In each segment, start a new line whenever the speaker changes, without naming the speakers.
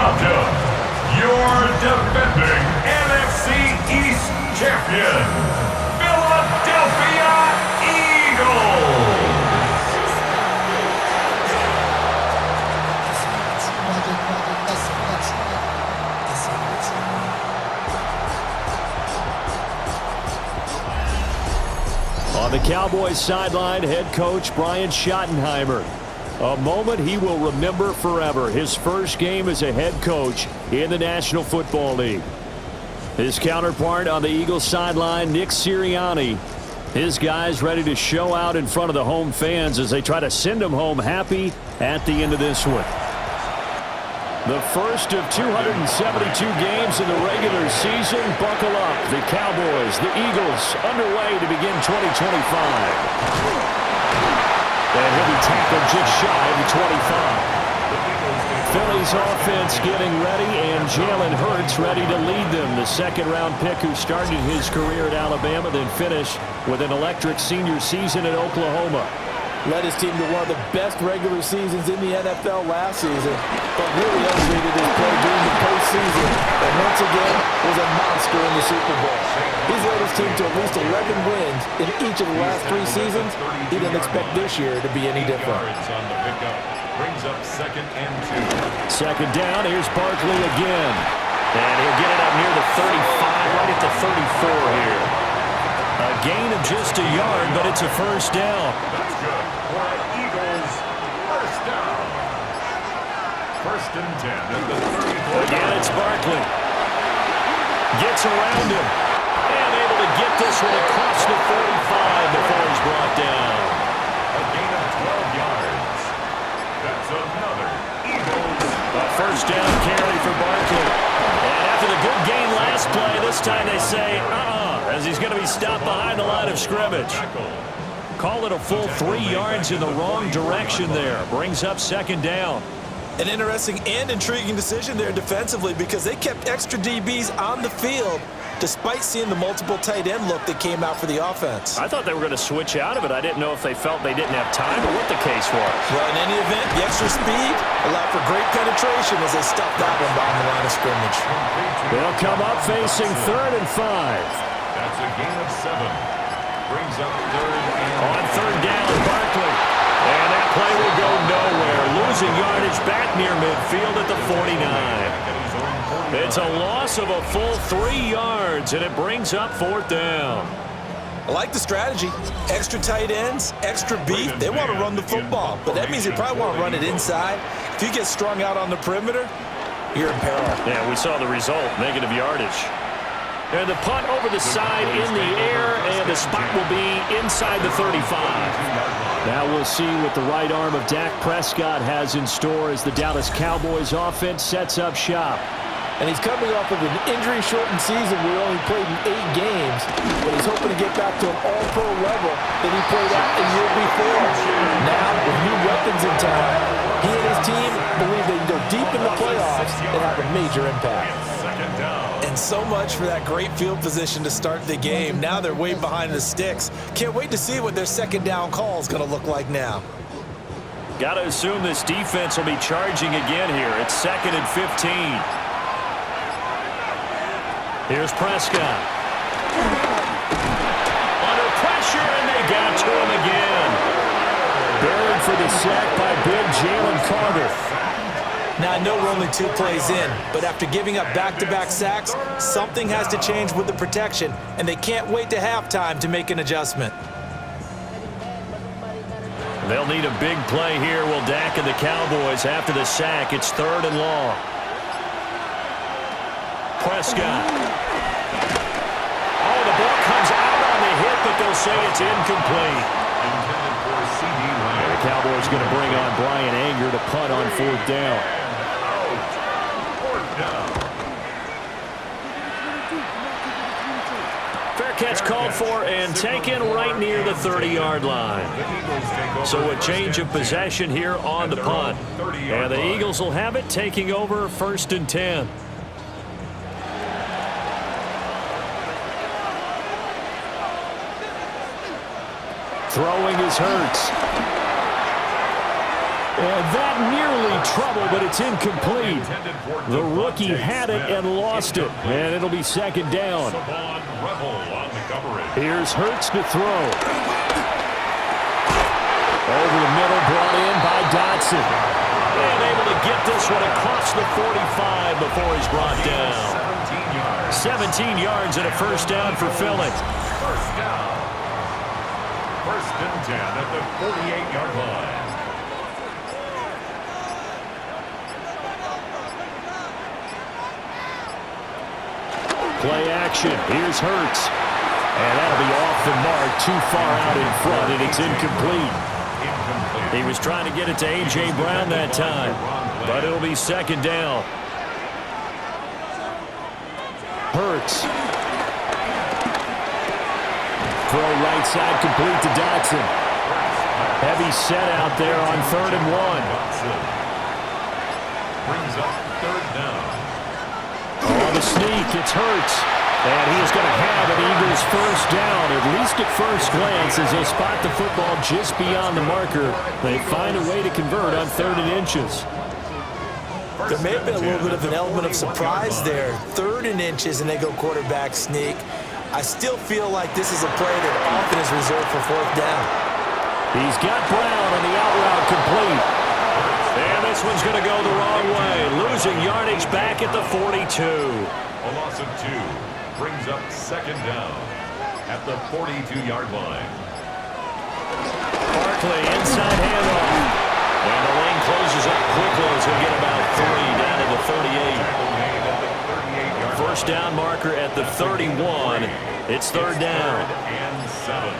welcome your defending NFC East champion, Philadelphia Eagles.
On the Cowboys sideline, head coach Brian Schottenheimer. A moment he will remember forever. His first game as a head coach in the National Football League. His counterpart on the Eagles sideline, Nick Sirianni. His guys ready to show out in front of the home fans as they try to send them home happy at the end of this one. The first of 272 games in the regular season. Buckle up. The Cowboys, the Eagles, underway to begin 2025. And he'll be tackled just shy of the 25. Philly's offense getting ready, and Jalen Hurts ready to lead them. The second-round pick who started his career at Alabama, then finished with an electric senior season at Oklahoma.
Led his team to one of the best regular seasons in the NFL last season, but really elevated his play during the postseason, and once again was a monster in the Super Bowl. He's led his team to at least 11 wins in each of the last 3 seasons. He didn't expect this year to be any different.
Brings up 2nd and 2.
Second down, here's Barkley again. And he'll get it up near the 35, right at the 34 here. A gain of just a yard, but it's a first down.
That's good for an Eagles first down. 1st and 10 at the 34.
Again, it's Barkley. Gets around him. And able to get this one across the 45 before he's brought down.
A gain of 12 yards. That's another Eagles.
A first down carry for Barkley. And after the good gain last play, this time they say, as he's going to be stopped behind the line of scrimmage. Call it a full 3 yards in the wrong direction there. Brings up 2nd down.
An interesting and intriguing decision there defensively because they kept extra DBs on the field despite seeing the multiple tight end look that came out for the offense.
I thought they were going to switch out of it. I didn't know if they felt they didn't have time or what the case was.
Well, in any event, the extra speed allowed for great penetration as they stuffed that one behind the line of scrimmage.
They'll come up facing 3rd and 5.
That's a gain of 7. Brings up 3rd and
on 3rd down, Barkley. And that play will go nowhere. Losing yardage back near midfield at the 49. It's a loss of a full 3 yards, and it brings up 4th down.
I like the strategy. Extra tight ends, extra beef. They want to run the football, but that means they probably want to run it inside. If you get strung out on the perimeter, you're in peril.
Yeah, we saw the result, negative yardage. And the punt over the side in the air, and the spot will be inside the 35. Now we'll see what the right arm of Dak Prescott has in store as the Dallas Cowboys offense sets up shop.
And he's coming off of an injury-shortened season where he only played in 8 games, but he's hoping to get back to an all-pro level that he played at the year before. Now, with new weapons in town, he and his team believe they can go deep in the playoffs and have a major impact. And so much for that great field position to start the game. Now they're way behind the sticks. Can't wait to see what their 2nd down call is going to look like now.
Got to assume this defense will be charging again here. It's 2nd and 15. Here's Prescott. Under pressure, and they got to him again. Buried for the sack by big Jalen Carter.
Now, I know we're only 2 plays in, but after giving up back-to-back sacks, something has to change with the protection, and they can't wait to halftime to make an adjustment.
They'll need a big play here. Will Dak and the Cowboys after the sack. It's 3rd and long. Prescott. Oh, the ball comes out on the hit, but they'll say it's incomplete. And the Cowboys going to bring on Brian Anger to punt on 4th down. Fair catch called for and taken right near the 30-yard line. So a change of possession here on the punt. And the Eagles will have it, taking over 1st and 10. Throwing is Hurts. And that nearly trouble, but it's incomplete. The rookie had it and lost it, and it'll be second down. Here's Hurts to throw. Over the middle, brought in by Dotson. And able to get this one across the 45 before he's brought down. 17 yards and a first down for Philly.
First down. First and 10 at the 48-yard line.
Play action. Here's Hurts. And that'll be off the mark, too far out in front, and it's incomplete. He was trying to get it to A.J. Brown that time, but it'll be second down. Hurts. Throw right side complete to Dotson. Heavy set out there on 3rd and 1.
Brings up third down.
On the sneak, it's Hurts. And he is going to have an Eagles first down, at least at first glance, as they spot the football just beyond the marker. They find a way to convert on 3rd and inches.
There may have been a little bit of an element of surprise there. 3rd and inches, and they go quarterback sneak. I still feel like this is a play that often is reserved for 4th down.
He's got Brown on the out route complete. And this one's going to go the wrong way, losing yardage back at the 42.
A loss of 2 brings up second down at the 42-yard line.
Barkley inside handoff. And the lane closes up quickly as he'll get about 3 down to the 38. First down marker at the 31. It's 3rd down.
And 7.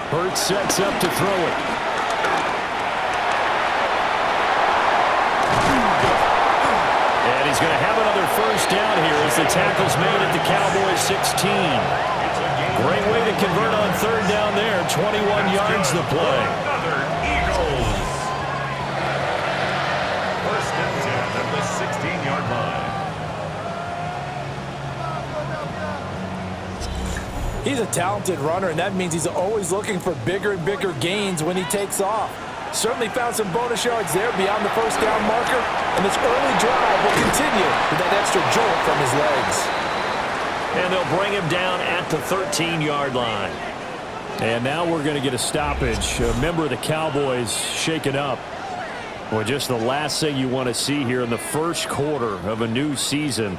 Hurts sets up to throw it. And he's going to have another first down here as the tackle's made at the Cowboys 16. Great way to convert on 3rd down there. 21 yards to play.
Another Eagles. First and 10 at the 16-yard line.
He's a talented runner, and that means he's always looking for bigger and bigger gains when he takes off. Certainly found some bonus yards there beyond the first down marker, and this early drive will continue with that extra jolt from his legs.
And they'll bring him down at the 13-yard line. And now we're going to get a stoppage. A member of the Cowboys shaken up. Well, just the last thing you want to see here in the first quarter of a new season.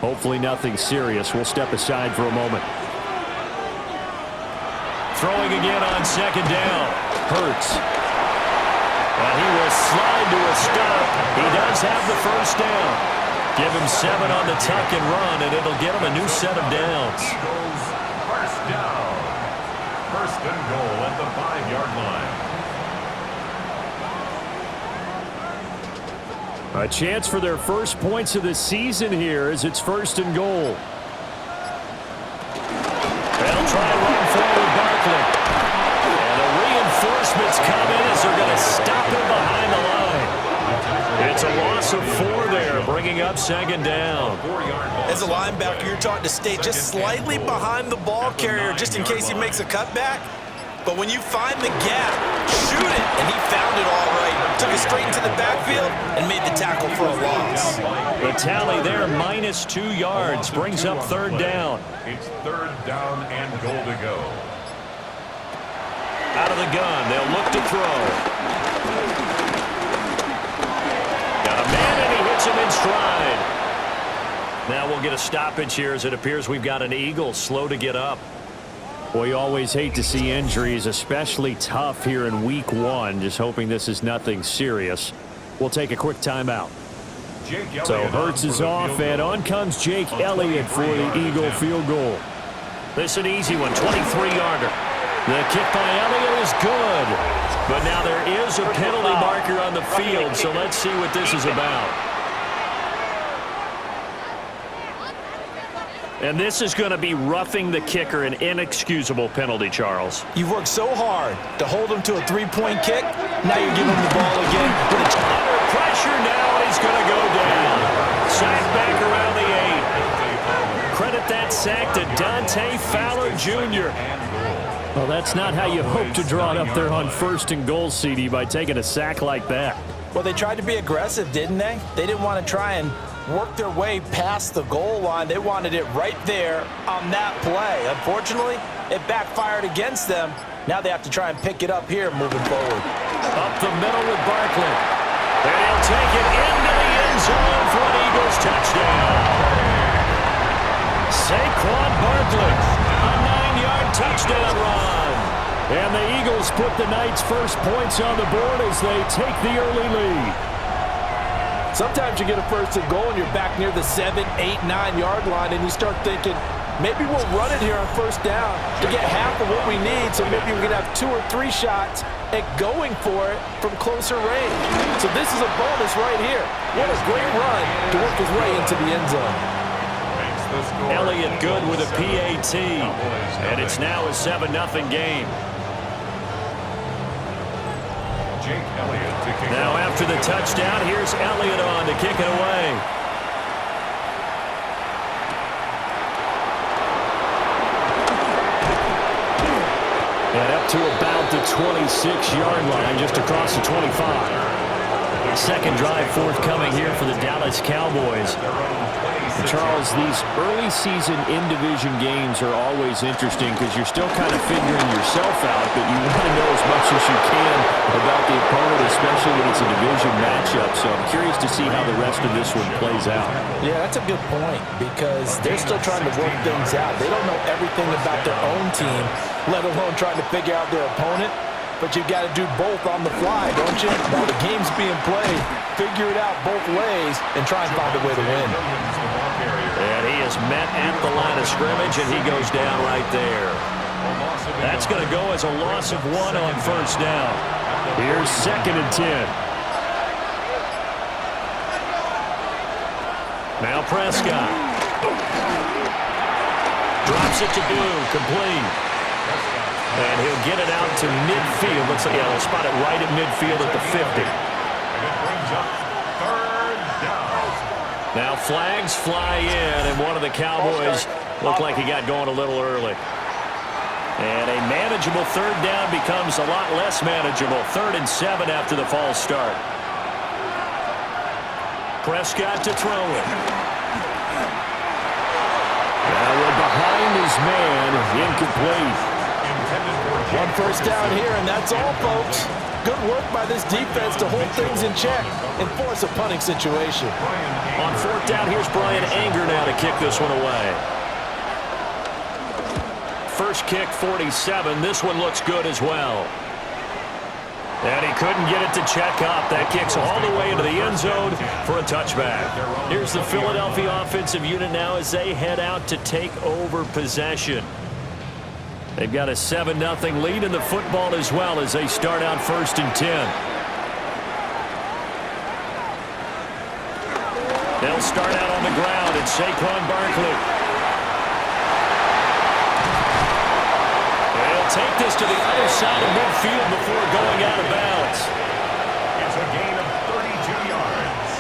Hopefully nothing serious. We'll step aside for a moment. Throwing again on second down. Hurts. And he will slide to a stop. He does have the first down. Give him 7 on the tuck and run, and it'll get him a new set of downs.
Eagles first down. First and goal at the 5-yard line.
A chance for their first points of the season here as it's 1st and goal. They'll try to run forward Barkley. And the reinforcements come in as they're going to stop him behind the line. It's a loss of 4 there, bringing up second down.
As a linebacker, you're taught to stay just slightly behind the ball carrier just in case he makes a cutback. But when you find the gap, shoot it, and he found it all right. Took it straight into the backfield and made the tackle for a loss.
The tally there, -2 yards, brings up 3rd down.
It's 3rd down and goal to go.
Out of the gun, they'll look to throw. Got a man, and he hits him in stride. Now we'll get a stoppage here as it appears we've got an Eagle slow to get up. Well, you always hate to see injuries, especially tough here in week 1. Just hoping this is nothing serious. We'll take a quick timeout. So Hurts is off, and on comes Jake Elliott for the Eagle field goal. This is an easy one, 23-yarder. The kick by Elliott is good. But now there is a penalty marker on the field, so let's see what this is about. And this is going to be roughing the kicker, an inexcusable penalty, Charles.
You've worked so hard to hold him to a 3-point kick. Now you're giving him the ball again.
Under pressure now, and he's going to go down. Sack back around the 8. Credit that sack to Dante Fowler Jr. Well, that's not how you hope to draw it up there on 1st and goal, CD, by taking a sack like that.
Well, they tried to be aggressive, didn't they? They didn't want to try and work their way past the goal line. They wanted it right there on that play. Unfortunately, it backfired against them. Now they have to try and pick it up here moving forward.
Up the middle with Barkley. And he'll take it into the end zone for an Eagles touchdown. Saquon Barkley, a 9-yard touchdown run. And the Eagles put the night's first points on the board as they take the early lead.
Sometimes you get a 1st and goal and you're back near the 7, 8, 9-yard line and you start thinking, maybe we'll run it here on 1st down to get half of what we need, so maybe we can have 2 or 3 shots at going for it from closer range. So this is a bonus right here. What a great run to work his way into the end zone.
Elliott good with a PAT, and it's now a 7-0 game. Now after the touchdown, here's Elliott on to kick it away. And up to about the 26-yard line, just across the 25. Second drive forthcoming here for the Dallas Cowboys. Charles, these early season in-division games are always interesting because you're still kind of figuring yourself out, but you want to know as much as you can about the opponent, especially when it's a division matchup. So I'm curious to see how the rest of this one plays out.
Yeah, that's a good point because they're still trying to work things out. They don't know everything about their own team, let alone trying to figure out their opponent. But you've got to do both on the fly, don't you? While the game's being played, figure it out both ways and try and find a way to win.
And he is met at the line of scrimmage, and he goes down right there. That's going to go as a loss of 1 on 1st down. Here's 2nd and 10. Now Prescott. Drops it to Blue, complete. And he'll get it out to midfield. Looks like they'll spot it right at midfield at the 50.
And it brings up 3rd down.
Now flags fly in, and one of the Cowboys looked like he got going a little early. And a manageable 3rd down becomes a lot less manageable. 3rd and 7 after the false start. Prescott to throw it. Now we're behind his man, incomplete.
1 first down here, and that's all, folks. Good work by this defense to hold things in check and force a punting situation.
On 4th down, here's Brian Anger now to kick this one away. First kick, 47. This one looks good as well. And he couldn't get it to check up. That kicks all the way into the end zone for a touchback. Here's the Philadelphia offensive unit now as they head out to take over possession. They've got a 7-0 lead in the football as well as they start out 1st and 10. They'll start out on the ground. It's Saquon Barkley. They'll take this to the other side of midfield before going out of bounds.
It's a gain of 32 yards.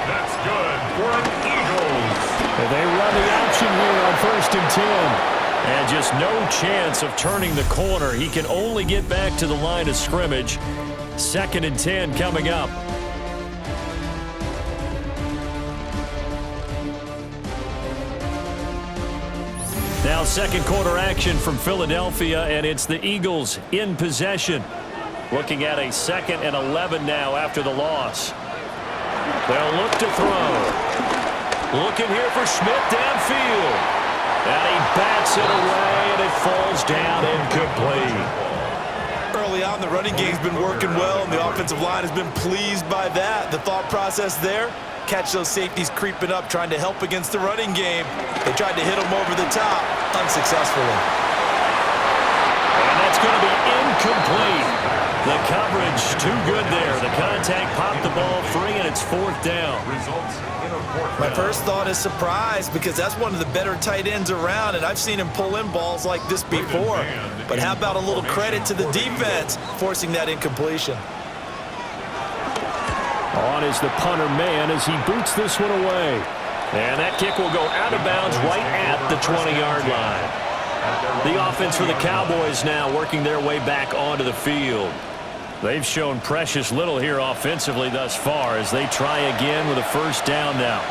That's good for an Eagles.
And they run the option here on 1st and 10. And just no chance of turning the corner. He can only get back to the line of scrimmage. 2nd and 10 coming up. Now 2nd quarter action from Philadelphia, and it's the Eagles in possession. Looking at a 2nd and 11 now after the loss. They'll look to throw. Looking here for Smith downfield. And he bats it away, and it falls down incomplete.
Early on, the running game's been working well, and the offensive line has been pleased by that. The thought process there, catch those safeties creeping up, trying to help against the running game. They tried to hit them over the top, unsuccessfully.
And that's going to be incomplete. The coverage too good there. The contact popped the ball free, and it's 4th down.
Results in a 4th
My
down.
first thought is surprise because that's one of the better tight ends around, and I've seen him pull in balls like this before. But how about a little credit to the defense forcing that incompletion?
On is the punter man as he boots this one away. And that kick will go out of bounds right at the 20-yard line. The offense for the Cowboys now working their way back onto the field. They've shown precious little here offensively thus far as they try again with a first down now.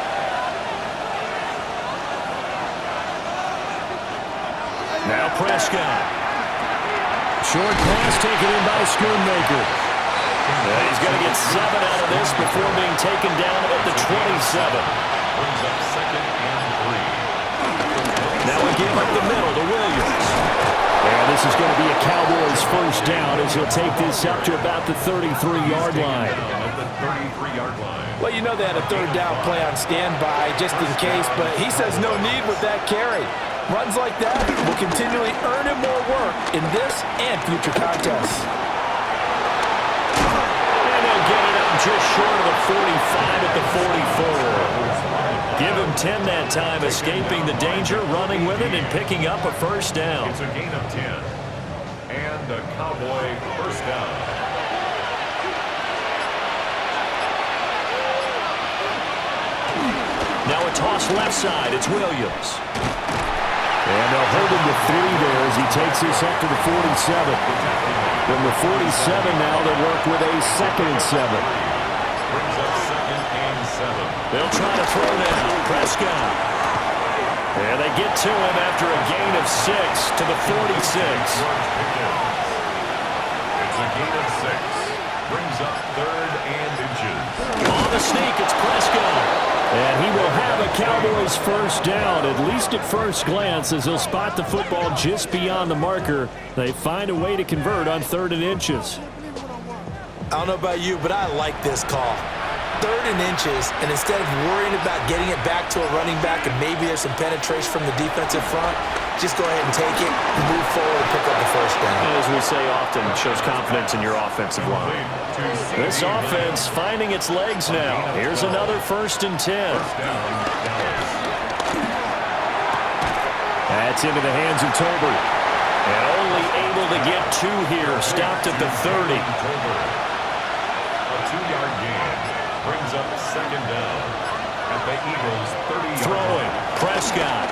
Now Prescott. Short pass taken in by Schoonmaker. He's going to get 7 out of this before being taken down at the 27.
Brings up 2nd and 3.
Now again up the middle to Williams. And this is going to be a Cowboys first down as he'll take this up to about the 33-yard line.
Well, you know they had a third down play on standby just in case, but he says no need with that carry. Runs like that will continually earn him more work in this and future contests.
And they'll get it up just short of the 45 at the 44. Give him 10 that time, escaping the danger, running with it, and picking up a first down.
It's a gain of 10. And a Cowboy first down.
Now a toss left side. It's Williams. And they'll hold him to 3 there as he takes this up to the 47. From the 47 now they'll work with a 2nd and 7.
Brings up 2nd and 7.
They'll try to throw now. Prescott. And they get to him after a gain of 6 to the 46.
It's a gain of 6. Brings up 3rd and inches.
On the sneak, it's Prescott. And he will have a Cowboys first down, at least at first glance, as he'll spot the football just beyond the marker. They find a way to convert on 3rd and inches.
I don't know about you, but I like this call. 3rd and inches, and instead of worrying about getting it back to a running back and maybe there's some penetration from the defensive front, just go ahead and take it, move forward, and pick up the first down.
As we say often, it shows confidence in your offensive line. This offense finding its legs now. Here's another 1st and 10. That's into the hands of Tolbert. And only able to get 2 here, stopped at the 30.
A 2-yard gain. Brings up 2nd down at the Eagles' 30-yard line.
Throwing, Prescott.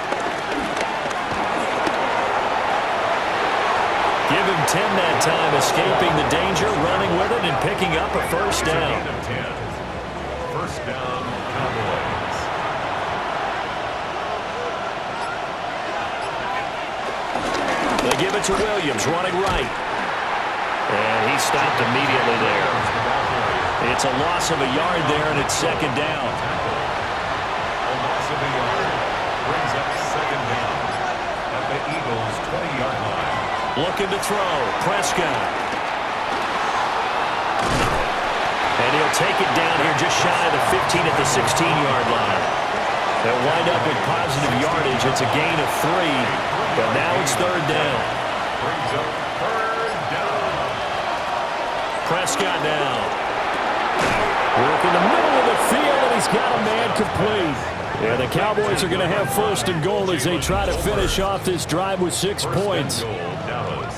Give him 10 that time, escaping the danger, running with it, and picking up a first down.
First down, Cowboys.
They give it to Williams, running right. And he stopped immediately there. It's a loss of a yard there, and it's 2nd down.
A loss of a yard. Brings up 2nd down at the Eagles' 20-yard line.
Looking to throw, Prescott. And he'll take it down here just shy of the 15 at the 16-yard line. They'll wind up with positive yardage. It's a gain of 3, but now it's 3rd down.
Brings up 3rd down.
Prescott now. Work in the middle of the field, and he's got a man complete. Yeah, the Cowboys are going to have 1st and goal as they try to finish off this drive with 6 points.
Goal, Dallas.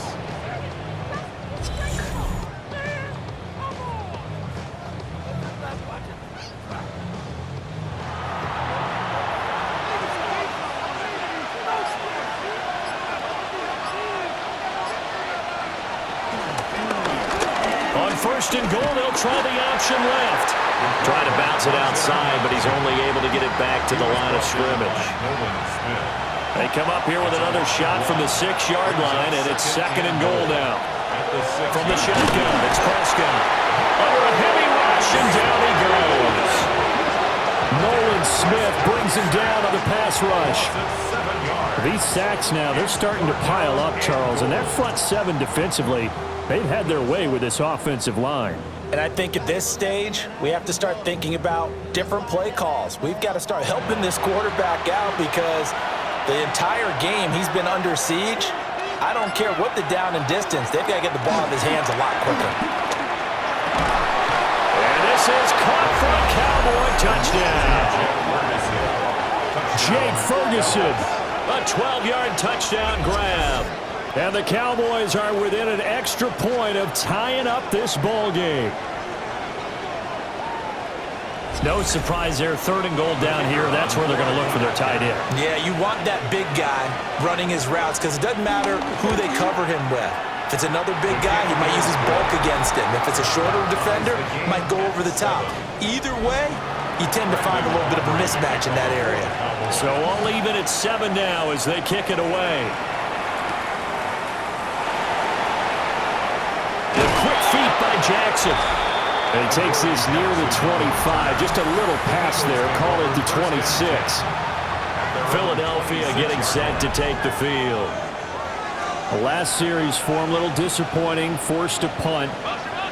On 1st and goal, they'll try the option left. Trying to bounce it outside, but he's only able to get it back to the line of scrimmage. They come up here with another shot from the 6-yard line, and it's 2nd and goal now. From the shotgun, it's Prescott. Under a heavy rush, and down he goes. Nolan Smith brings him down on the pass rush. These sacks now, they're starting to pile up, Charles, and that front 7 defensively, they've had their way with this offensive line.
And I think at this stage, we have to start thinking about different play calls. We've got to start helping this quarterback out because the entire game he's been under siege. I don't care what the down and distance. They've got to get the ball in his hands a lot quicker.
And this is caught for a Cowboy touchdown. Jake Ferguson, a 12-yard touchdown grab. And the Cowboys are within an extra point of tying up this ball game. No surprise there. 3rd and goal down here. That's where they're going to look for their tight end.
Yeah, you want that big guy running his routes because it doesn't matter who they cover him with. If it's another big guy, he might use his bulk against him. If it's a shorter defender, he might go over the top. Either way, you tend to find a little bit of a mismatch in that area.
So all even at 7 now as they kick it away. The quick feet by Jackson. And he takes this near the 25. Just a little pass there. Call it the 26. Philadelphia getting set to take the field. The last series for him, a little disappointing. Forced to punt.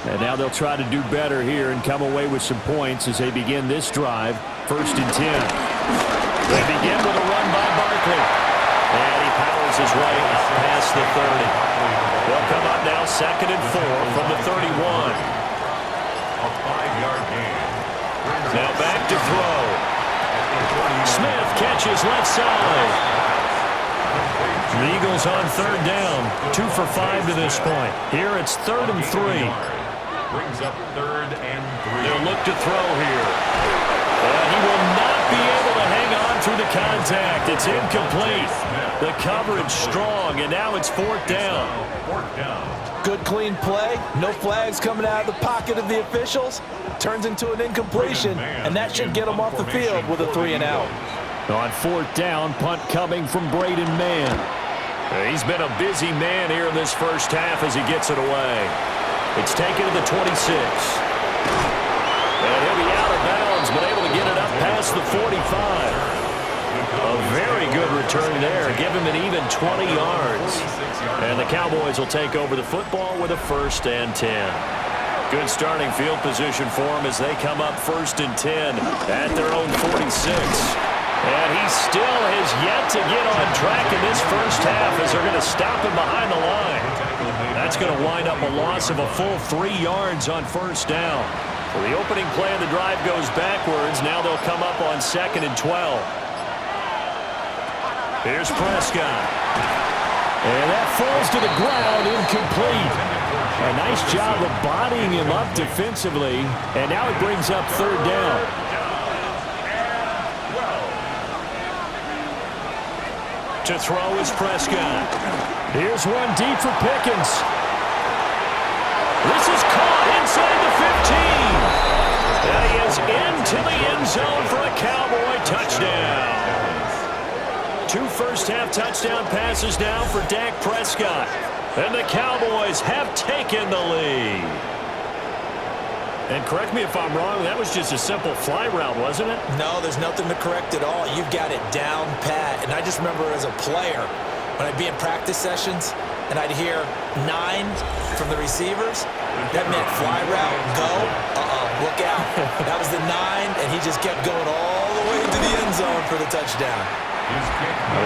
And now they'll try to do better here and come away with some points as they begin this drive. 1st and 10. They begin with a run by Barkley. And he powers his way up past the 30. They'll come up now 2nd and 4 from the 31.
A 5-yard gain.
Now back to throw. Smith catches left side. The Eagles on 3rd down. 2 for 5 to this point. Here it's 3rd and 3.
Brings up 3rd and 3.
They'll look to throw here. And he will not be able to hang on through the contact. It's incomplete. The coverage strong, and now it's 4th down.
4th down.
Good clean play. No flags coming out of the pocket of the officials. Turns into an incompletion, and that should get them off the field with a 3 and out.
On 4th down, punt coming from Braden Mann. He's been a busy man here in this first half as he gets it away. It's taken to the 26. And he'll be out of bounds, but able to get it up past the 45. A very good return there. Give him an even 20 yards. And the Cowboys will take over the football with a 1st and 10. Good starting field position for him as they come up 1st and 10 at their own 46. And he still has yet to get on track in this first half as they're going to stop him behind the line. That's going to wind up a loss of a full 3 yards on 1st down. So the opening play of the drive goes backwards. Now they'll come up on 2nd and 12. Here's Prescott. And that falls to the ground, incomplete. A nice job of bodying him up defensively. And now it brings up 3rd down. To throw is Prescott. Here's one deep for Pickens. This is caught inside the 15. And he is into the end zone for a Cowboy touchdown. 2 first-half touchdown passes now for Dak Prescott. And the Cowboys have taken the lead. And correct me if I'm wrong, that was just a simple fly route, wasn't it?
No, there's nothing to correct at all. You've got it down pat. And I just remember as a player, when I'd be in practice sessions, and I'd hear 9 from the receivers, that meant fly route, go, look out. That was the 9, and he just kept going all the way to the end zone for the touchdown.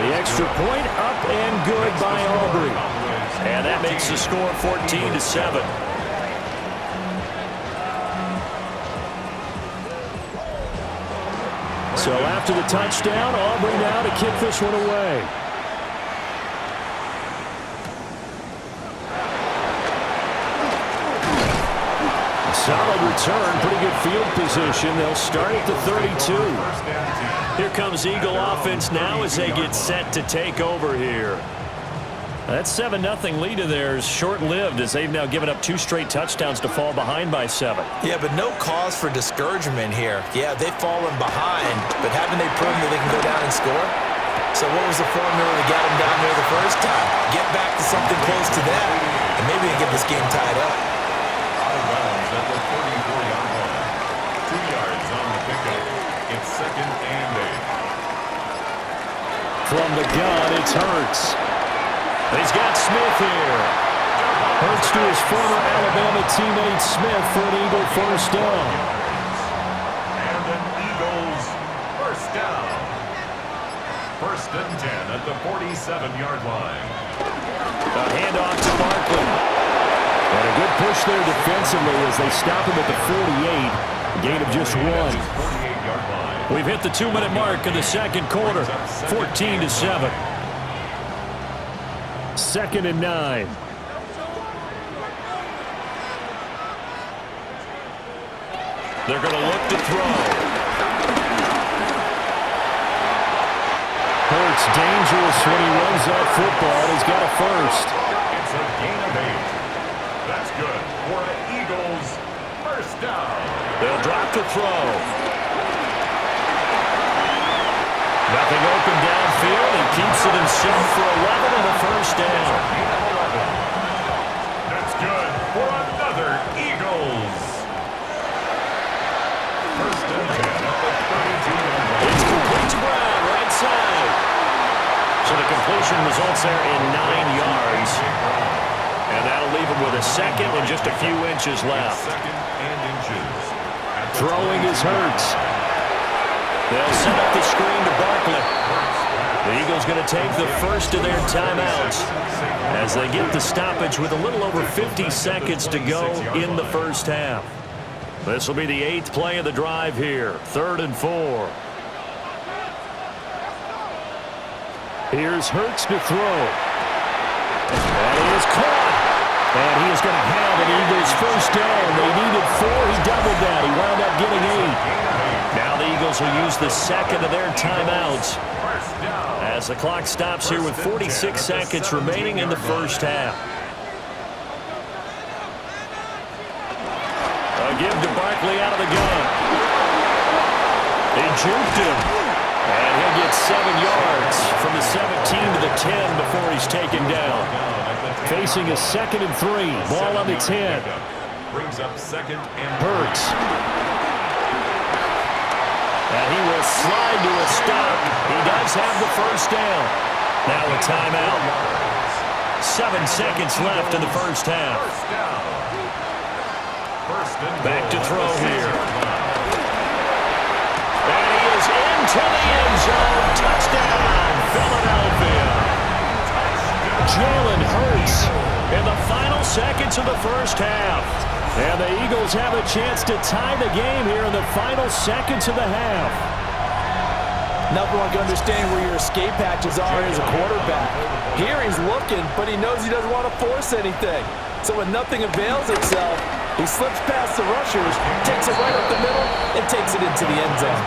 The extra point up and good by Aubrey. And that makes the score 14-7. So after the touchdown, Aubrey now to kick this one away. Solid return, pretty good field position. They'll start at the 32. Here comes Eagle offense now as they get set to take over here. That 7-0 lead of theirs short-lived as they've now given up 2 straight touchdowns to fall behind by 7.
Yeah, but no cause for discouragement here. Yeah, they've fallen behind, but haven't they proven that they can go down and score? So what was the formula that got them down there the first time? Get back to something close to that, and maybe they get this game tied up.
Out of bounds at the 44-yard line. 2 yards on the pickup. It's 2nd and 8.
From the gun, it's Hurts. He's got Smith here. Hurts to his former Alabama teammate Smith for an Eagle first down.
And an Eagles first down. 1st and 10 at the 47-yard line.
A handoff to Barkley. And a good push there defensively as they stop him at the 48. A gain of just 1.
48-yard line.
We've hit the 2-minute mark in the second quarter. 14-7. 2nd and 9. They're going to look to throw. Hurts dangerous when he runs that football. He's got a first.
It's a gain of 8. That's good for an Eagles first down.
They'll drop to throw. Nothing open downfield. He keeps it himself for 11 and a first down.
That's good for another Eagles. First and 10 at the 32-yard line.
It's complete to Brown, right side. So the completion results there in 9 yards. And that'll leave him with a second and just a few inches left.
Second and inches.
Throwing is Hurts. They'll set up the screen to Barkley. The Eagles going to take the first of their timeouts as they get the stoppage with a little over 50 seconds to go in the first half. This will be the 8th play of the drive here. 3rd and 4. Here's Hurts to throw. And he is caught. And he is going to have an Eagles first down. They needed 4. He doubled that. He wound up getting 8. Now the Eagles will use the second of their timeouts as the clock stops here with 46 seconds remaining in the first half. A give to Barkley out of the gun. They juked him. And he'll get 7 yards from the 17 to the 10 before he's taken down. Facing a 2nd and 3. Ball on the 10.
Brings up second and
Hurts. And he will slide to a stop. He does have the first down. Now a timeout. 7 seconds left in the first half. Back to throw here. And he is into the end zone. Touchdown, Philadelphia. Jalen Hurts in the final seconds of the first half. And the Eagles have a chance to tie the game here in the final seconds of the half.
Nothing like understanding where your escape hatches are as a quarterback. Here he's looking, but he knows he doesn't want to force anything. So when nothing avails itself, he slips past the rushers, takes it right up the middle, and takes it into the end zone.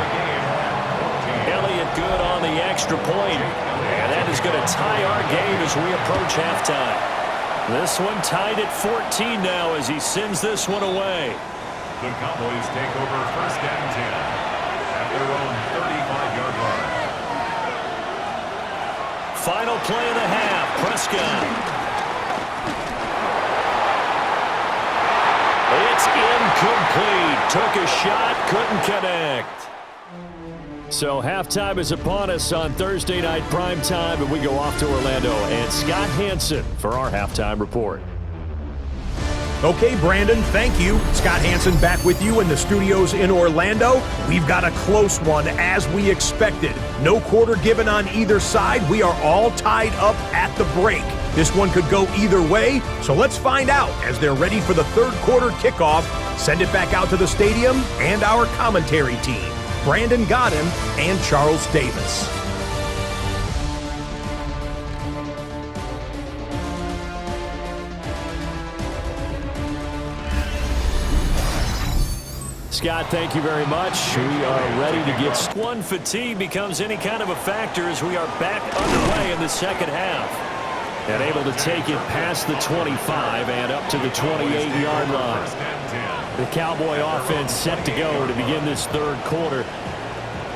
Elliott good on the extra point. And that is going to tie our game as we approach halftime. This one tied at 14 now as he sends this one away.
The Cowboys take over first and 10 at their own 35-yard line.
Final play of the half. Prescott. It's incomplete. Took a shot, couldn't connect. So halftime is upon us on Thursday night primetime, and we go off to Orlando. And Scott Hansen for our halftime report.
Okay, Brandon, thank you. Scott Hansen back with you in the studios in Orlando. We've got a close one as we expected. No quarter given on either side. We are all tied up at the break. This one could go either way, so let's find out as they're ready for the third quarter kickoff. Send it back out to the stadium and our commentary team, Brandon Godden and Charles Davis.
Scott, thank you very much. We are ready to get one. Fatigue becomes any kind of a factor as we are back underway in the second half. And able to take it past the 25 and up to the 28-yard line. The Cowboy offense set to go to begin this third quarter.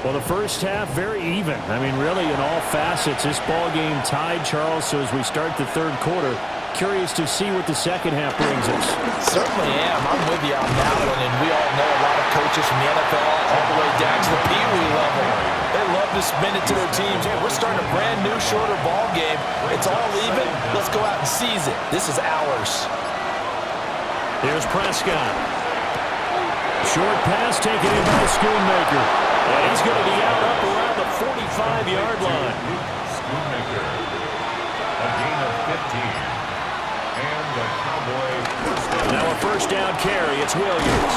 Well, the first half, very even. I mean, really, in all facets, this ball game tied, Charles. So as we start the third quarter, curious to see what the second half brings us.
Certainly am. I'm with you on that one. And we all know a lot of coaches from the NFL all the way down to the Pee Wee level. They love to spin it to their teams. Hey, we're starting a brand new, shorter ball game. It's all even. Let's go out and seize it. This is ours.
Here's Prescott. Short pass taken in by Schoonmaker. And he's going to be out up around the 45-yard line.
Schoonmaker, a gain of 15. And the Cowboy first down.
Now a first down carry. It's Williams.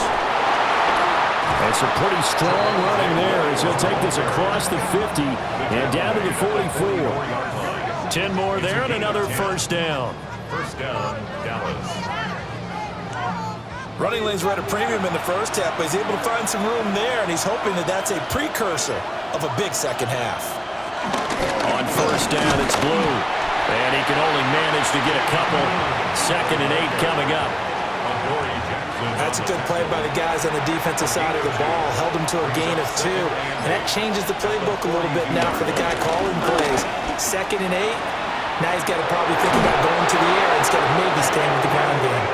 That's a pretty strong running there as he'll take this across the 50 and down to the 44. 10 more there and another first down.
First down, Dallas.
Running lanes were at a premium in the first half, but he's able to find some room there, and he's hoping that that's a precursor of a big second half.
On first down, it's Blue. And he can only manage to get a couple. 2nd and 8 coming up.
That's a good play by the guys on the defensive side of the ball. Held him to a gain of 2. And that changes the playbook a little bit now for the guy calling plays. 2nd and 8. Now he's got to probably think about going to the air instead of maybe staying with the ground game.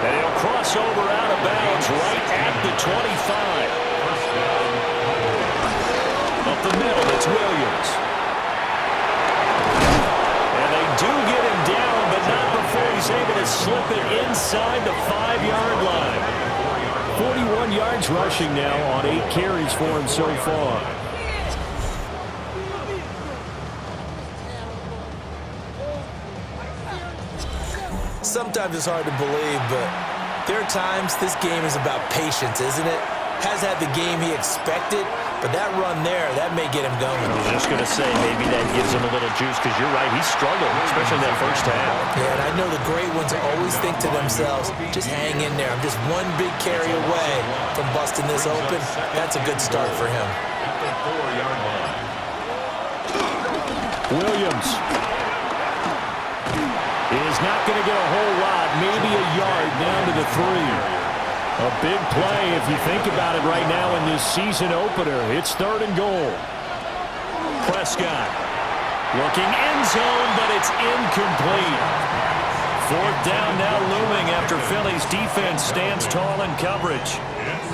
And he'll cross over out of bounds right at the 25. Up the middle, it's Williams. And they do get him down, but not before he's able to slip it inside the 5-yard line. 41 yards rushing now on 8 carries for him so far.
Sometimes it's hard to believe, but there are times this game is about patience, isn't it? Has had the game he expected, but that run there, that may get him going.
I was just going to say, maybe that gives him a little juice, because you're right, he struggled, especially in that first half.
Yeah, and I know the great ones always think to themselves, just hang in there. I'm just one big carry away from busting this open. That's a good start for him.
Williams is not going to get a whole lot, maybe a yard down to the 3. A big play if you think about it right now in this season opener. It's 3rd and goal. Prescott looking end zone, but it's incomplete. 4th down now looming after Philly's defense stands tall in coverage.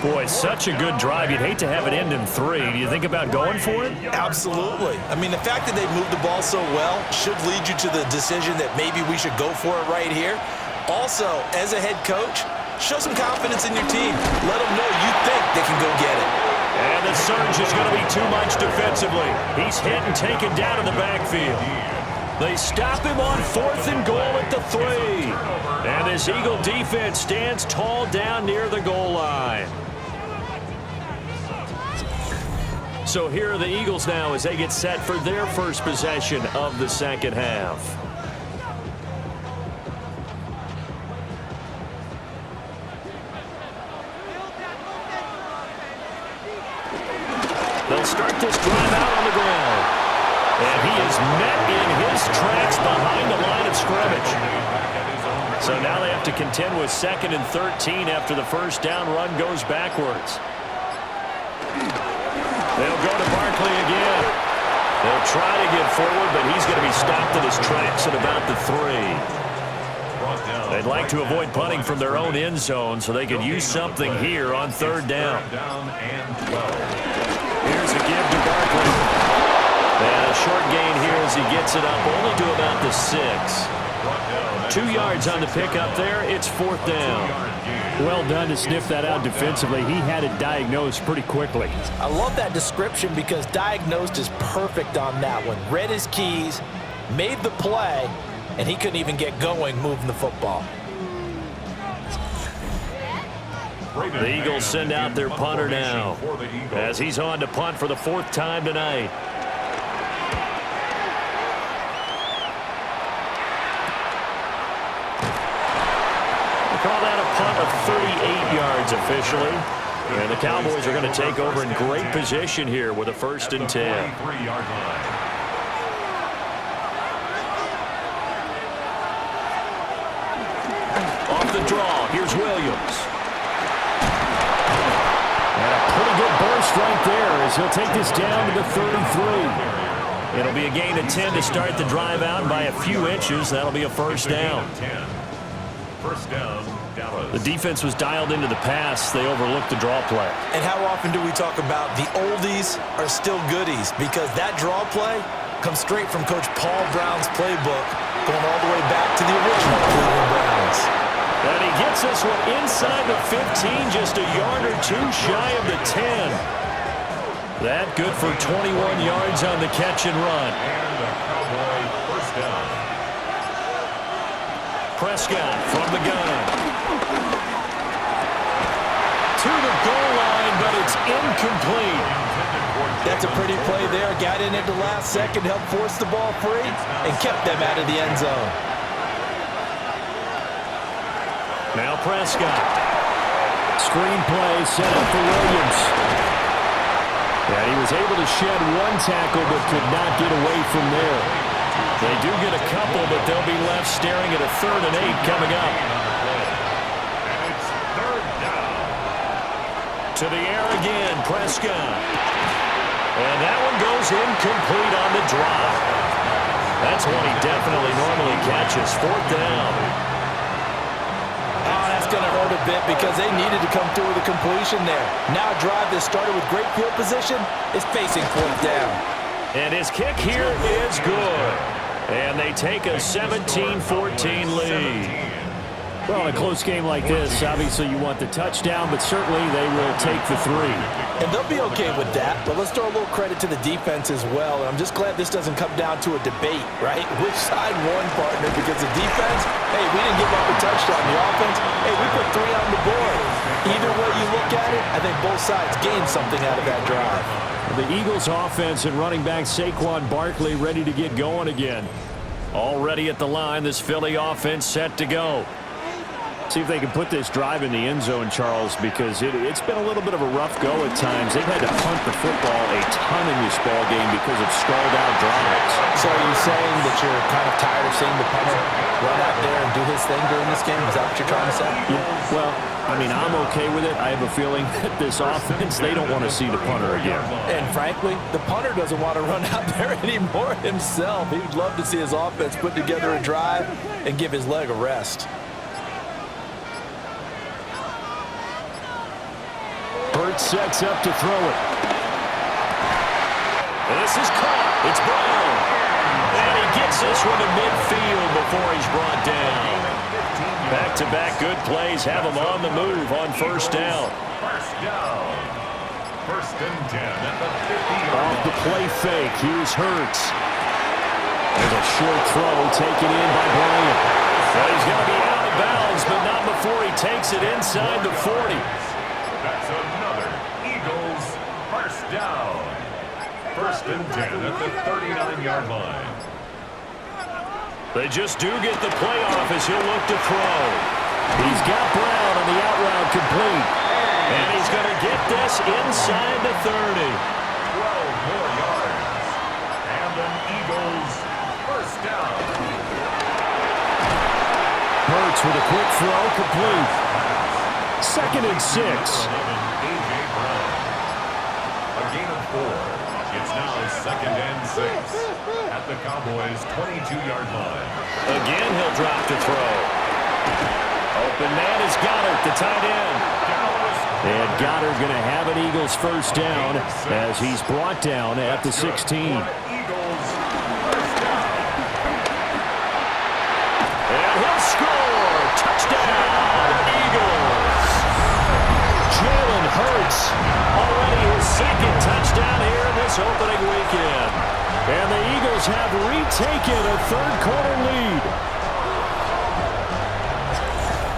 Boy, such a good drive. You'd hate to have it end in 3. Do you think about going for it?
Absolutely. I mean, the fact that they moved the ball so well should lead you to the decision that maybe we should go for it right here. Also, as a head coach, show some confidence in your team. Let them know you think they can go get it.
And the surge is going to be too much defensively. He's hit and taken down in the backfield. They stop him on 4th and goal at the 3. And this Eagle defense stands tall down near the goal line. So here are the Eagles now as they get set for their first possession of the 2nd half. They'll start this drive out on the ground. And he is met in his tracks behind the line of scrimmage. So now they have to contend with 2nd and 13 after the first down run goes backwards. They'll go to Barkley again. They'll try to get forward, but he's going to be stopped in his tracks at about the 3. They'd like to avoid punting from their own end zone so they could use something here on 3rd down. Here's a give to Barkley. And a short gain here as he gets it up only to about the 6. 2 yards on the pickup there. It's 4th down.
Well done to sniff that out defensively. He had it diagnosed pretty quickly. I love that description because diagnosed is perfect on that one. Read his keys, made the play, and he couldn't even get going moving the football.
The Eagles send out their punter now as he's on to punt for the 4th time tonight. Call that a punt of 38 yards officially. And the Cowboys are going to take over in great position here with a 1st and 10. Off the draw, here's Williams. And a pretty good burst right there as he'll take this down to the 33. It'll be a gain of 10 to start the drive out by a few inches. That'll be a 1st down.
First down, Dallas.
The defense was dialed into the pass. They overlooked the draw play.
And how often do we talk about the oldies are still goodies? Because that draw play comes straight from Coach Paul Brown's playbook, going all the way back to the original Cleveland Browns.
And he gets this one inside the 15, just a yard or 2 shy of the 10. That good for 21 yards on the catch and run.
And a Cowboy first down.
Prescott from the gun. To the goal line, but it's incomplete.
That's a pretty play there. Got in at the last second, helped force the ball free, and kept them out of the end zone.
Now Prescott. Screen play set up for Williams. And he was able to shed one tackle but could not get away from there. They do get a couple, but they'll be left staring at a 3rd and 8 coming up.
And it's 3rd down.
To the air again, Prescott. And that one goes incomplete on the drop. That's one he definitely normally catches. 4th down.
Oh, that's going to hurt a bit because they needed to come through with a completion there. Now a drive that started with great field position is facing 4th down.
And his kick here is good. And they take a 17-14 lead. Well, in a close game like this, obviously you want the touchdown, but certainly they will take the 3.
And they'll be okay with that, but let's throw a little credit to the defense as well. And I'm just glad this doesn't come down to a debate, right? Which side won, partner? Because the defense, hey, we didn't give up a touchdown. The offense, hey, we put 3 on the board. Either way you look at it, I think both sides gained something out of that drive.
The Eagles offense and running back Saquon Barkley ready to get going again. Already at the line, this Philly offense set to go. See if they can put this drive in the end zone, Charles, because it's been a little bit of a rough go at times. They've had to punt the football a ton in this ball game because of stalled-out drives.
So are you saying that you're kind of tired of seeing the punter run out there and do his thing during this game? Is that what you're trying to say?
Yeah, well, I mean, I'm okay with it. I have a feeling that this offense, they don't want to see the punter again.
And frankly, the punter doesn't want to run out there anymore himself. He'd love to see his offense put together a drive and give his leg a rest.
Hurts sets up to throw it. This is caught. It's Brown. And he gets this one to midfield before he's brought down. Back-to-back good plays have him on the move on 1st down.
1st down. 1st and 10 at the 50-yard
Off the play fake, here's Hurts. There's a short throw taken in by Bryant. Well, he's going to be out of bounds, but not before he takes it inside the 40.
That's another Eagles 1st down. 1st and 10 at the 39-yard line.
They just do get the play off as he'll look to throw. He's got Brown on the out route complete. And he's going to get this inside the 30.
12 more yards. And an Eagles 1st down.
Hurts with a quick throw complete. 2nd and 6.
A.J. Brown. A gain of 4. It's now 2nd and 6 at the Cowboys' 22-yard line.
Again, he'll drop to throw. Open man is Goddard, the tight end. And Goddard going to have an Eagles 1st down as he's brought down at the 16.
Eagles 1st down.
And he'll score. Touchdown, Eagles. Jalen Hurts, already his 2nd touchdown here in this opening weekend. And the Eagles have retaken a 3rd quarter lead.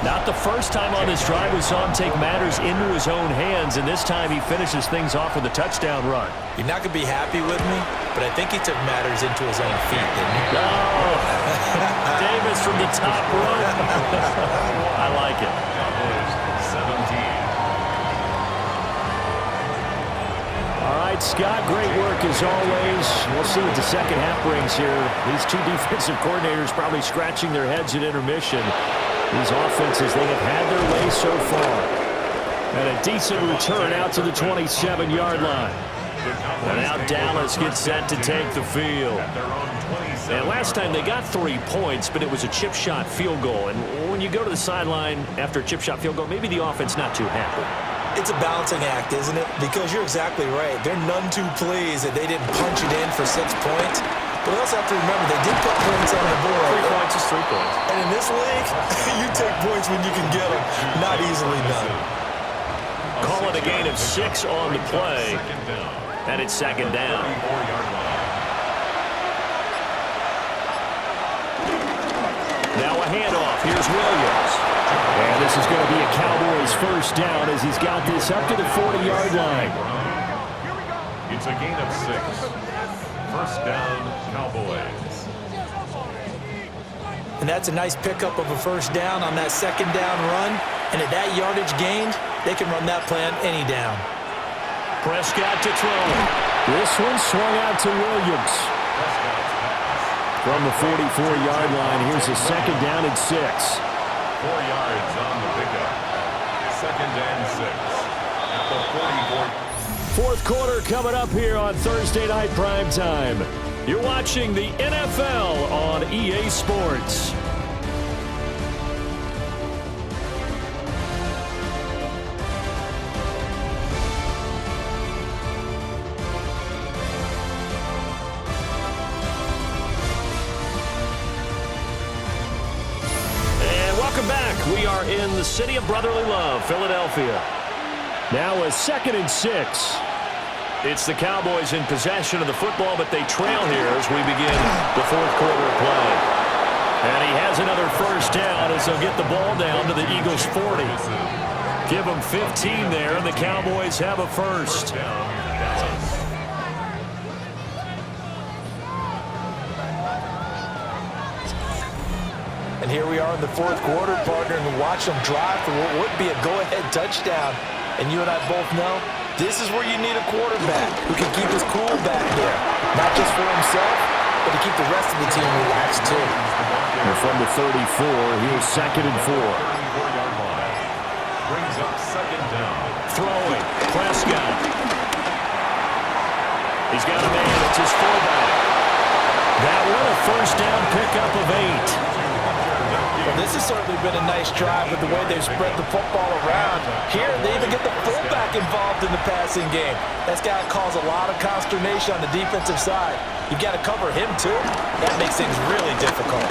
Not the first time on this drive we saw him take matters into his own hands, and this time he finishes things off with a touchdown run.
You're not going to be happy with me, but I think he took matters into his own feet, didn't he?
Oh, Davis from the top rope. I like it.
17.
All right, Scott, great work as always. We'll see what the second half brings here. These 2 defensive coordinators probably scratching their heads at intermission. These offenses, they have had their way so far. And a decent return out to the 27-yard line. And now Dallas gets set to take the field. And last time they got 3 points, but it was a chip shot field goal. And when you go to the sideline after a chip shot field goal, maybe the offense not too happy.
It's a balancing act, isn't it? Because you're exactly right. They're none too pleased that they didn't punch it in for 6 points. But we also have to remember they did put points on the board.
3 points is 3 points.
And in this league, you take points when you can get them. Not easily done.
Call it a gain of 6 on the play. And it's 2nd down. Now a handoff. Here's Williams. And this is going to be a Cowboys 1st down as he's got this up to the 40-yard line.
It's a gain of 6. 1st down, Cowboys.
And that's a nice pickup of a 1st down on that 2nd down run. And at that yardage gained, they can run that play on any down.
Prescott to throw. This one swung out to Williams. From the 44-yard line, here's a second down and 6. 4
yards on the pickup. Second and 6 at the 44.
Fourth quarter coming up here on Thursday Night Primetime. You're watching the NFL on EA Sports. Welcome back. We are in the city of brotherly love, Philadelphia. Now a second and 6. It's the Cowboys in possession of the football, but they trail here as we begin the fourth quarter of play. And he has another first down as they'll get the ball down to the Eagles' 40. Give them 15 there, and the Cowboys have a first.
And here we are in the fourth quarter, partner, and watch them drive for what would be a go-ahead touchdown. And you and I both know this is where you need a quarterback who can keep his cool back there. Not just for himself, but to keep the rest of the team relaxed too.
And from the 34, here's second and 4.
Brings up second down.
Throwing, Prescott. He's got a man, it's his fullback. That one a first down pickup of 8.
Well, this has certainly been a nice drive with the way they've spread the football around. Here, they even get the fullback involved in the passing game. That's got to cause a lot of consternation on the defensive side. You've got to cover him, too. That makes things really difficult.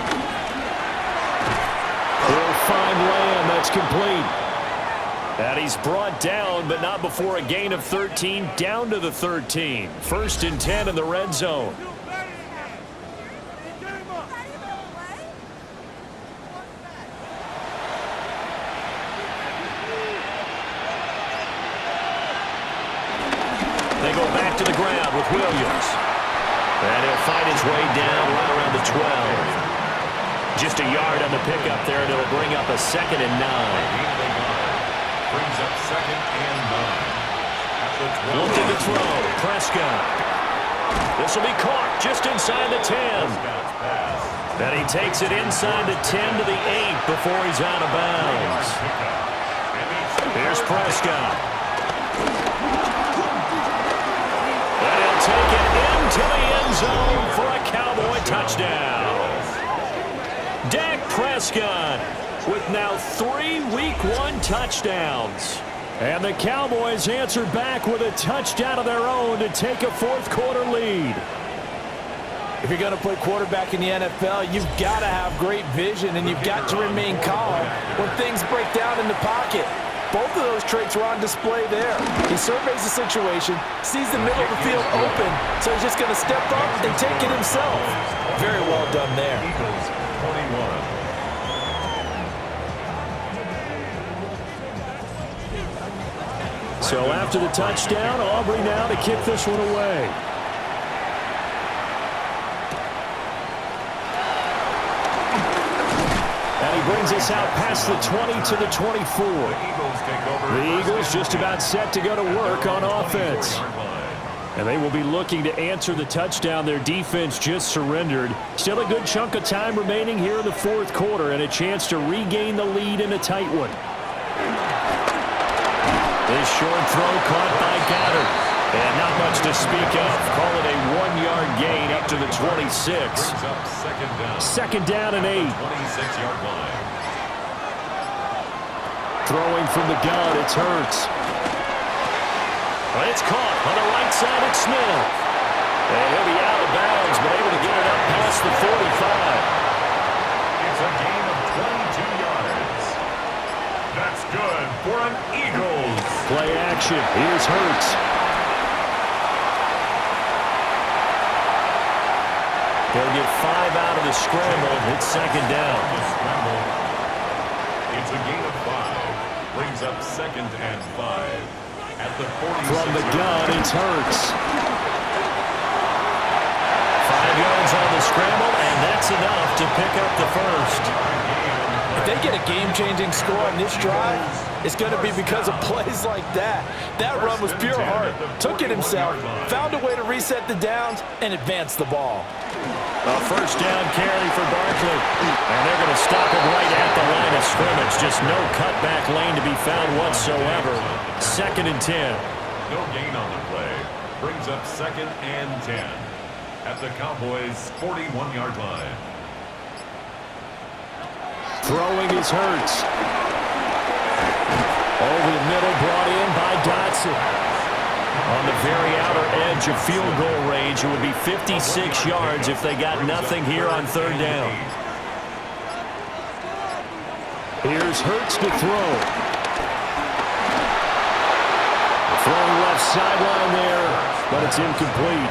He'll find Lamb. That's complete. And he's brought down, but not before a gain of 13, down to the 13. First and 10 in the red zone. They go back to the ground with Williams. And he'll find his way down right around the 12. Just a yard on the pickup there, and it'll bring up a second and 9.
Brings up second and 9.
Looking to throw. Prescott. This will be caught just inside the 10. And he takes it inside the 10 to the 8 before he's out of bounds. Here's Prescott. Take it into the end zone for a Cowboy touchdown. Dak Prescott with now 3 Week 1 touchdowns. And the Cowboys answer back with a touchdown of their own to take a fourth quarter lead.
If you're going to play quarterback in the NFL, you've got to have great vision, and you've got to remain calm when things break down in the pocket. Both of those traits were on display there. He surveys the situation, sees the middle of the field open, so he's just going to step up and take it himself. Very well done there.
Eagles 21.
So after the touchdown, Aubrey now to kick this one away. And he brings us out past the 20 to the 24. The Eagles just about set to go to work on offense. And they will be looking to answer the touchdown their defense just surrendered. Still a good chunk of time remaining here in the fourth quarter and a chance to regain the lead in a tight one. This short throw caught by Goddard. And not much to speak of. Call it a 1-yard gain up to the 26. Second down and 8.
26-yard line.
Throwing from the gun, it's Hurts. It's caught on the right side of Smith. And he'll be out of bounds, but able to get it up past the 45.
It's a gain of 22 yards. That's good for an Eagles.
Play action. Here's Hurts. They'll get 5 out of the scramble. It's second down.
It's a gain of 5. Brings up second and 5. At the 46.
From the gun, it's Hurts. 5 yards on the scramble, and that's enough to pick up the first.
If they get a game-changing score on this drive, it's going to be because of plays like that. That run was pure heart. Took it himself, found a way to reset the downs, and advance the ball.
A first down carry for Barkley. And they're going to stop it right at the line of scrimmage. Just no cutback lane to be found whatsoever. 2nd and 10.
No gain on the play. Brings up 2nd and 10 at the Cowboys' 41-yard line.
Throwing is Hurts. Over the middle, brought in by Dotson. On the very outer edge of field goal range, it would be 56 yards if they got nothing here on 3rd down. Here's Hurts to throw. Throwing left sideline there, but it's incomplete.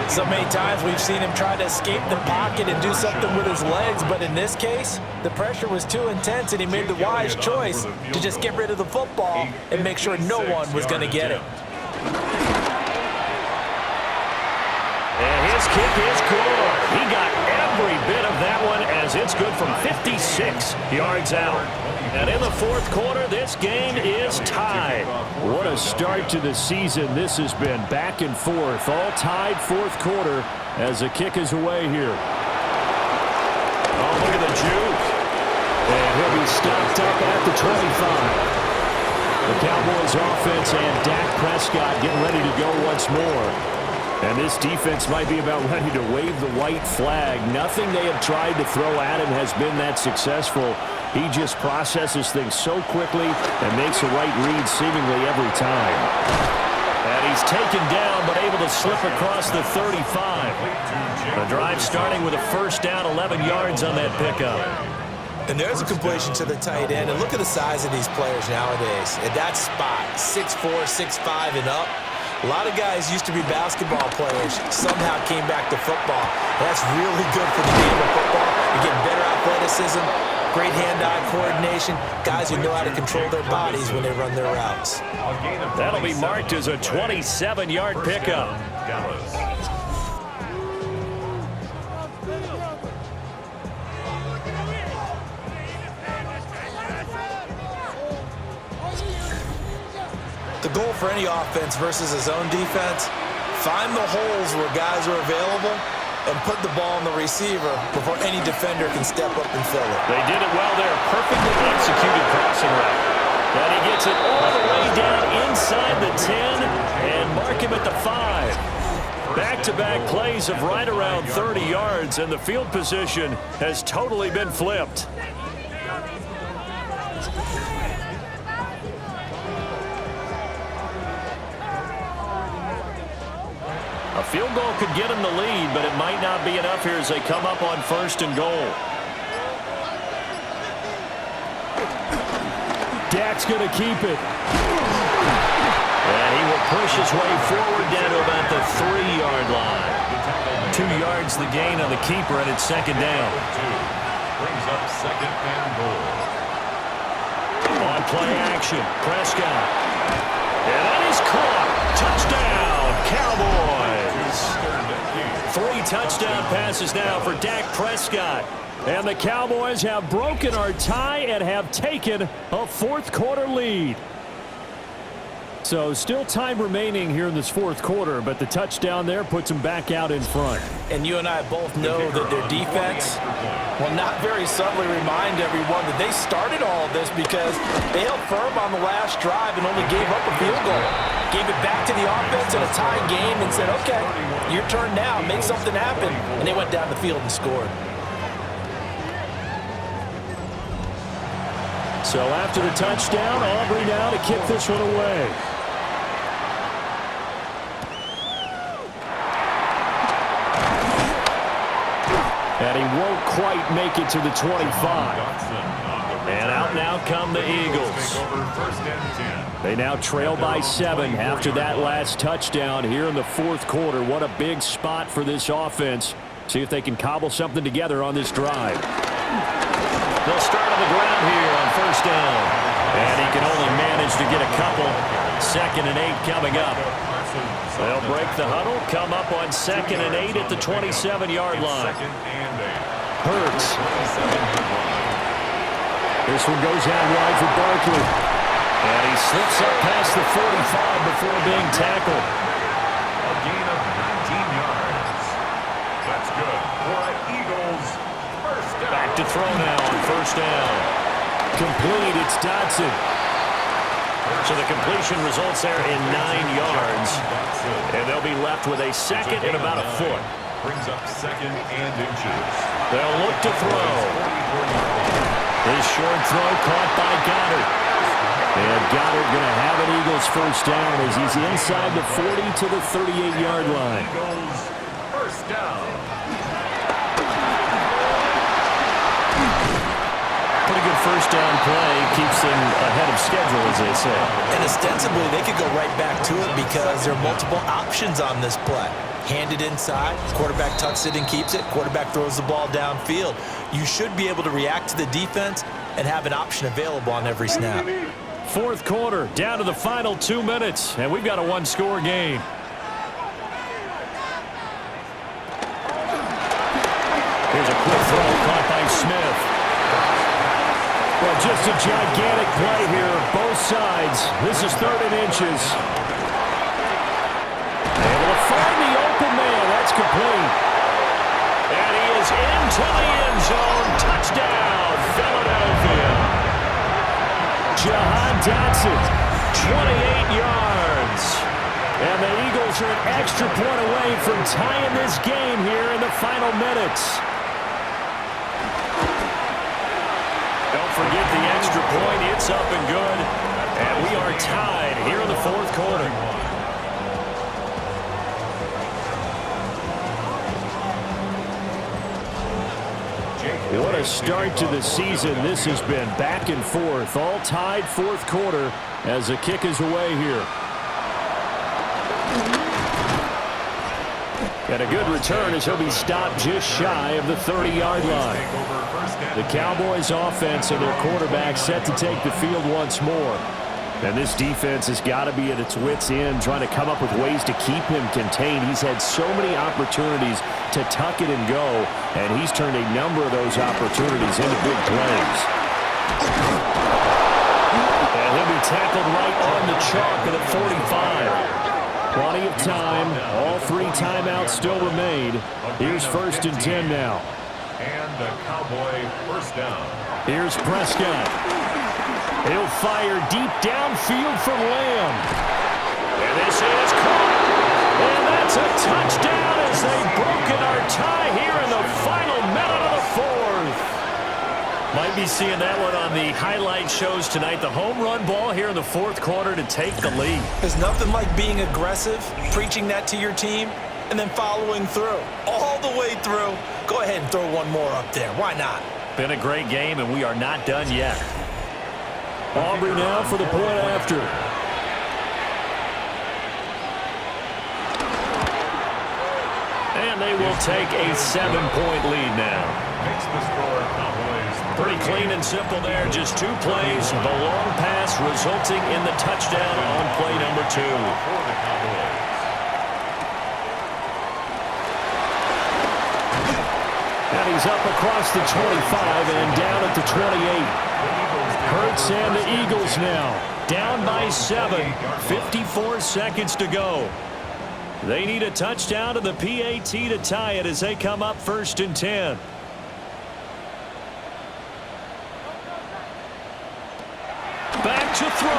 So many times we've seen him try to escape the pocket and do something with his legs, but in this case, the pressure was too intense and he made the wise choice to just get rid of the football and make sure no one was going to get it.
And his kick is good. He got every bit of that one as it's good from 56 yards out. And in the 4th quarter, this game is tied. What a start to the season this has been. Back and forth, all tied 4th quarter as the kick is away here. Oh, look at the juke. And he'll be stopped up at the 25. The Cowboys offense and Dak Prescott getting ready to go once more. And this defense might be about ready to wave the white flag. Nothing they have tried to throw at him has been that successful. He just processes things so quickly and makes the right read seemingly every time. And he's taken down but able to slip across the 35. The drive starting with a first down, 11 yards on that pickup.
And there's a completion to the tight end. And look at the size of these players nowadays. At that spot, 6'4", 6'5", and up. A lot of guys used to be basketball players, somehow came back to football. That's really good for the game of football. You get better athleticism, great hand-eye coordination, guys who know how to control their bodies when they run their routes.
That'll be marked as a 27-yard pickup.
Dallas.
The goal for any offense versus his own defense, find the holes where guys are available and put the ball on the receiver before any defender can step up and fill it.
They did it well there. Perfectly executed passing route. And he gets it all the way down inside the 10 and mark him at the 5. Back-to-back plays of right around 30 yards, and the field position has totally been flipped. A field goal could get him the lead, but it might not be enough here as they come up on 1st and goal. Dak's going to keep it. And he will push his way forward down to about the 3-yard line. 2 yards the gain on the keeper, and it's 2nd down.
Brings up 2nd and goal.
On play action, Prescott. And that is caught. Touchdown, Cowboys. 3 touchdown passes now for Dak Prescott. And the Cowboys have broken our tie and have taken a 4th quarter lead. So still time remaining here in this 4th quarter, but the touchdown there puts them back out in front.
And you and I both know that their defense will not very subtly remind everyone that they started all of this because they held firm on the last drive and only gave up a field goal. Gave it back to the offense in a tied game and said, okay, your turn now, make something happen. And they went down the field and scored.
So after the touchdown, Aubrey now to kick this one away. And he won't quite make it to the 25. And out now come the Eagles. They now trail by 7 after that last touchdown here in the 4th quarter. What a big spot for this offense. See if they can cobble something together on this drive. They'll start on the ground here on 1st down. And he can only manage to get a couple. 2nd and 8 coming up. They'll break the huddle, come up on 2nd and 8 at the 27-yard line. Hurts. This one goes out wide for Barkley. And he slips up past the 45 before being tackled.
A gain of 19 yards. That's good for an Eagles first down.
Back to throw now on first down. Complete, it's Dotson. So the completion results there in 9 yards. And they'll be left with a second and about a foot.
Brings up second and inches.
They'll look to throw. His short throw caught by Goddard. And Goddard going to have an Eagles first down as he's inside the 40 to the 38-yard line.
Eagles first down.
Pretty good first down play. Keeps them ahead of schedule, as they say.
And ostensibly, they could go right back to it because there are multiple options on this play. Hand it inside, quarterback tucks it and keeps it, quarterback throws the ball downfield. You should be able to react to the defense and have an option available on every snap.
Fourth quarter, down to the final 2 minutes, and we've got a one-score game. Here's a quick throw caught by Smith. Well, just a gigantic play here, both sides. This is 3rd and inches. Able to find the open man. That's complete. And he is into the end zone. Touchdown, Philadelphia. Jahan Dotson, 28 yards. And the Eagles are an extra point away from tying this game here in the final minutes. Don't forget the extra point. It's up and good. And we are tied here in the fourth quarter. What a start to the season. This has been back and forth. All tied fourth quarter as the kick is away here. And a good return as he'll be stopped just shy of the 30-yard line. The Cowboys offense and their quarterback set to take the field once more. And this defense has got to be at its wits' end, trying to come up with ways to keep him contained. He's had so many opportunities to tuck it and go, and he's turned a number of those opportunities into big plays. And he'll be tackled right on the chalk at the 45. Plenty of time. All 3 timeouts still remain. Here's 1st and 10 now.
And the Cowboy first down.
Here's Prescott. He'll fire deep downfield for Lamb. And this is caught. And that's a touchdown as they've broken our tie here in the final minute of the fourth. Might be seeing that one on the highlight shows tonight. The home run ball here in the fourth quarter to take the lead.
There's nothing like being aggressive, preaching that to your team, and then following through. All the way through. Go ahead and throw one more up there. Why not?
Been a great game, and we are not done yet. Aubrey now for the point after. And they will take a 7-point lead now.
Makes the score Cowboys.
Pretty clean and simple there. Just 2 plays. The long pass resulting in the touchdown on play number 2.
For the Cowboys.
And he's up across the 25 and down at the 28. Hurts and the Eagles now down by 7. 54 seconds to go. They need a touchdown to the PAT to tie it as they come up 1st and 10. Back to throw.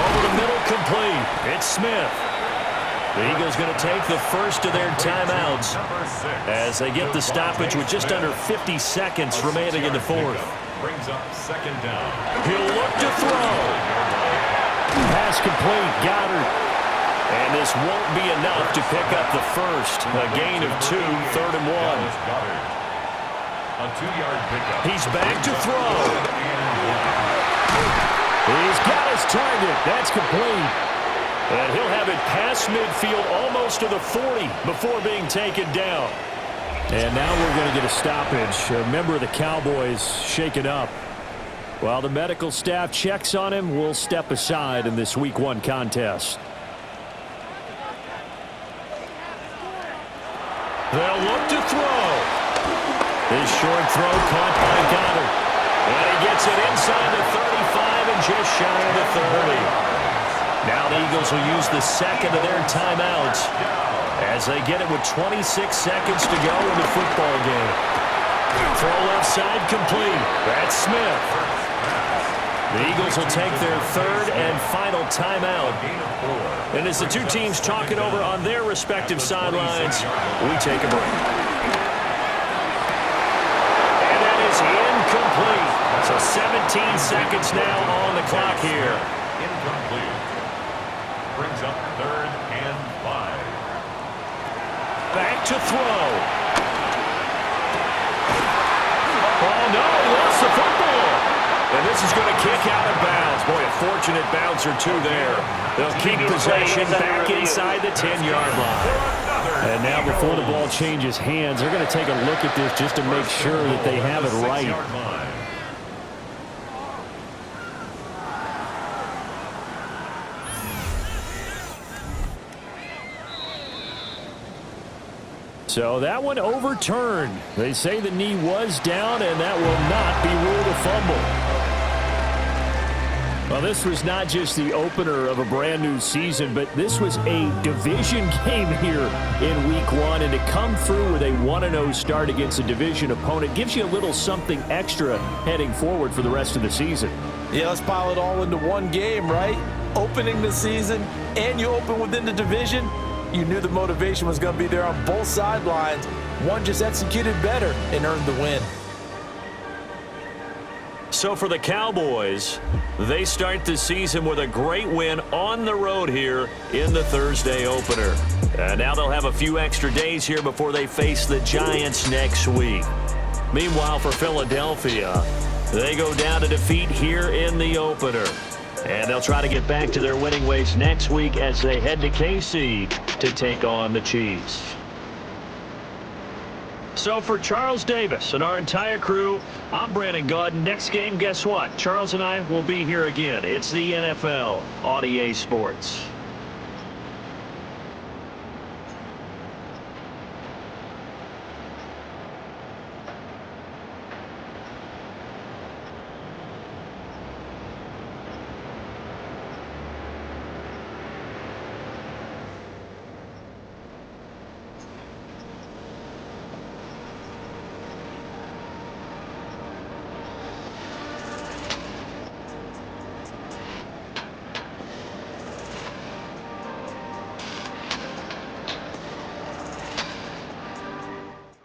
Over the middle, complete. It's Smith. The Eagles going to take the first of their timeouts as they get the stoppage with just under 50 seconds remaining in the fourth.
Brings up 2nd down.
He'll look to throw. Pass complete. Goddard. And this won't be enough to pick up the first. A gain of 2, 3rd and 1.
A 2-yard pickup.
He's back to throw. He's got his target. That's complete. And he'll have it past midfield almost to the 40 before being taken down. And now we're going to get a stoppage. A member of the Cowboys shaken up. While the medical staff checks on him, we'll step aside in this Week 1 contest. They'll look to throw. This short throw caught by Goddard. And he gets it inside the 35 and just shy of the 30. Now the Eagles will use the second of their timeouts as they get it with 26 seconds to go in the football game. Throw left side complete. That's Smith. The Eagles will take their third and final timeout. And as the two teams talk it over on their respective sidelines, we take a break. And that is incomplete. So 17 seconds now on the clock here.
Incomplete. Brings up 3rd and 5.
Back to throw. Oh, no, he lost the football. And this is going to kick out of bounds. Boy, a fortunate bounce or two there. They'll keep possession back inside the 10-yard line. And now before the ball changes hands, they're going to take a look at this just to make sure that they have it right. So that one overturned. They say the knee was down, and that will not be ruled a fumble. Well, this was not just the opener of a brand new season, but this was a division game here in week 1. And to come through with a 1-0 start against a division opponent gives you a little something extra heading forward for the rest of the season.
Yeah, let's pile it all into one game, right? Opening the season, and you open within the division. You knew the motivation was going to be there on both sidelines. One just executed better and earned the win.
So for the Cowboys, they start the season with a great win on the road here in the Thursday opener. Now they'll have a few extra days here before they face the Giants next week. Meanwhile, for Philadelphia, they go down to defeat here in the opener. And they'll try to get back to their winning ways next week as they head to KC to take on the Chiefs. So for Charles Davis and our entire crew, I'm Brandon Gaudin. Next game, guess what? Charles and I will be here again. It's the NFL on EA Sports.